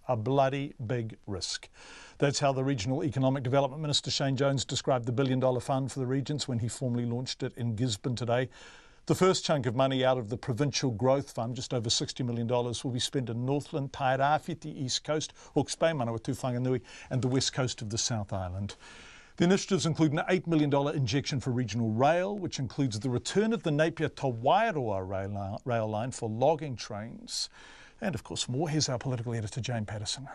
a bloody big risk. That's how the Regional Economic Development Minister Shane Jones described the $1 billion fund for the regions when he formally launched it in Gisborne today. The first chunk of money out of the Provincial Growth Fund, just over $60 million, will be spent in Northland, Tairāwhiti, East Coast, Hawke's Bay, Manawatu, Whanganui, and the west coast of the South Island. The initiatives include an $8 million injection for regional rail, which includes the return of the Napier to Wairoa rail line for logging trains. And of course more. Here's our political editor, Jane Patterson.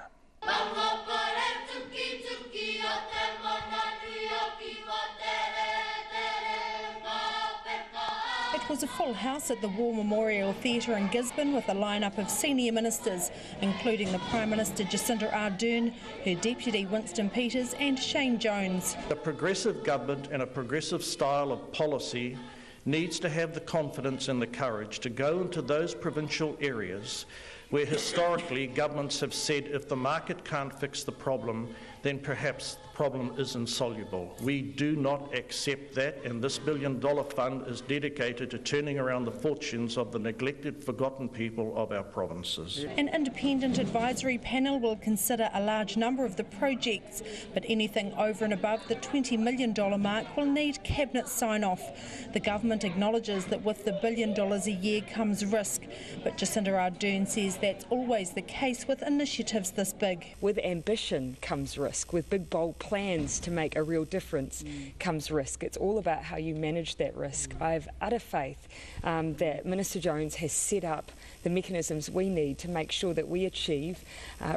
It was a full house at the War Memorial Theatre in Gisborne with a lineup of senior ministers, including the Prime Minister Jacinda Ardern, her Deputy Winston Peters and Shane Jones. A progressive government and a progressive style of policy needs to have the confidence and the courage to go into those provincial areas where historically governments have said if the market can't fix the problem, then perhaps the problem is insoluble. We do not accept that, and this $1 billion fund is dedicated to turning around the fortunes of the neglected, forgotten people of our provinces. An independent advisory panel will consider a large number of the projects, but anything over and above the $20 million mark will need Cabinet sign-off. The government acknowledges that with the $1 billion a year comes risk, but Jacinda Ardern says that's always the case with initiatives this big. With ambition comes risk. With big, bold plans to make a real difference comes risk. It's all about how you manage that risk. I have utter faith that Minister Jones has set up the mechanisms we need to make sure that we achieve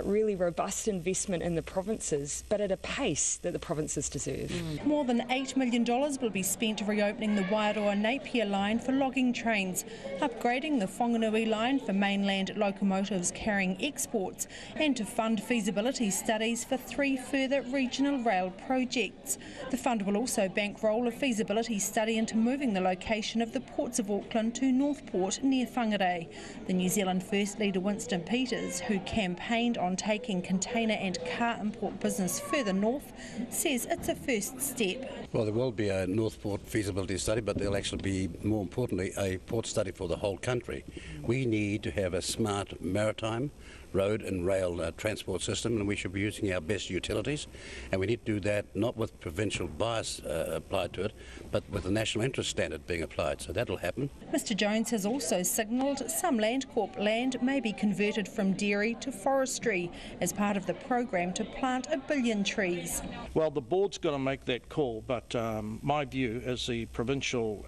really robust investment in the provinces, but at a pace that the provinces deserve. More than $8 million will be spent reopening the Wairoa Napier line for logging trains, upgrading the Whanganui line for mainland locomotives carrying exports, and to fund feasibility studies for 3 further regional rail projects. The fund will also bankroll a feasibility study into moving the location of the ports of Auckland to Northport near Whangarei. The New Zealand First Leader Winston Peters, who campaigned on taking container and car import business further north, says it's a first step. Well, there will be a Northport feasibility study, but there'll actually be, more importantly, a port study for the whole country. We need to have a smart maritime, road and rail transport system, and we should be using our best utilities, and we need to do that not with provincial bias applied to it, but with the national interest standard being applied, so that'll happen. Mr Jones has also signalled some Landcorp land may be converted from dairy to forestry as part of the program to plant 1 billion trees. Well, the board's got to make that call, but my view as the provincial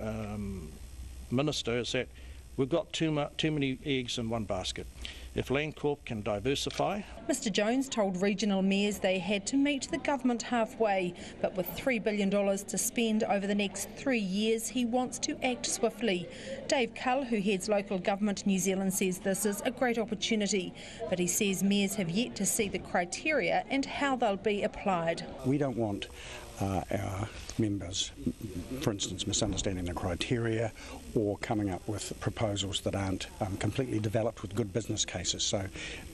minister is that we've got too many eggs in one basket. If Landcorp can diversify. Mr Jones told regional mayors they had to meet the government halfway, but with $3 billion to spend over the next 3 years, he wants to act swiftly. Dave Cull, who heads Local Government New Zealand, says this is a great opportunity, but he says mayors have yet to see the criteria and how they'll be applied. We don't want our members, for instance, misunderstanding the criteria or coming up with proposals that aren't completely developed with good business cases, so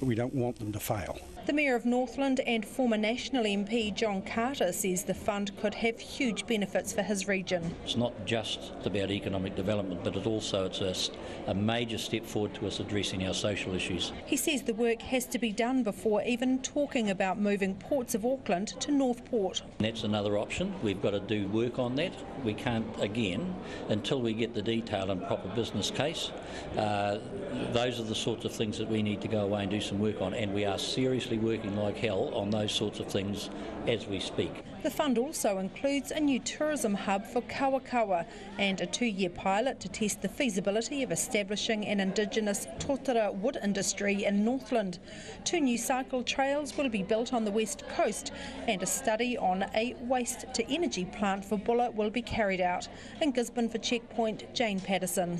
we don't want them to fail. The Mayor of Northland and former National MP John Carter says the fund could have huge benefits for his region. It's not just about economic development, but it's a major step forward to us addressing our social issues. He says the work has to be done before even talking about moving ports of Auckland to Northport. And that's another option. We've got to do work on that. We can't, again, until we get the detail and proper business case. Those are the sorts of things that we need to go away and do some work on, and we are seriously working like hell on those sorts of things as we speak. The fund also includes a new tourism hub for Kawakawa and a 2-year pilot to test the feasibility of establishing an indigenous totara wood industry in Northland. 2 new cycle trails will be built on the west coast, and a study on a waste-to-energy plant for Bulla will be carried out. In Gisborne for Checkpoint, Jane Patterson.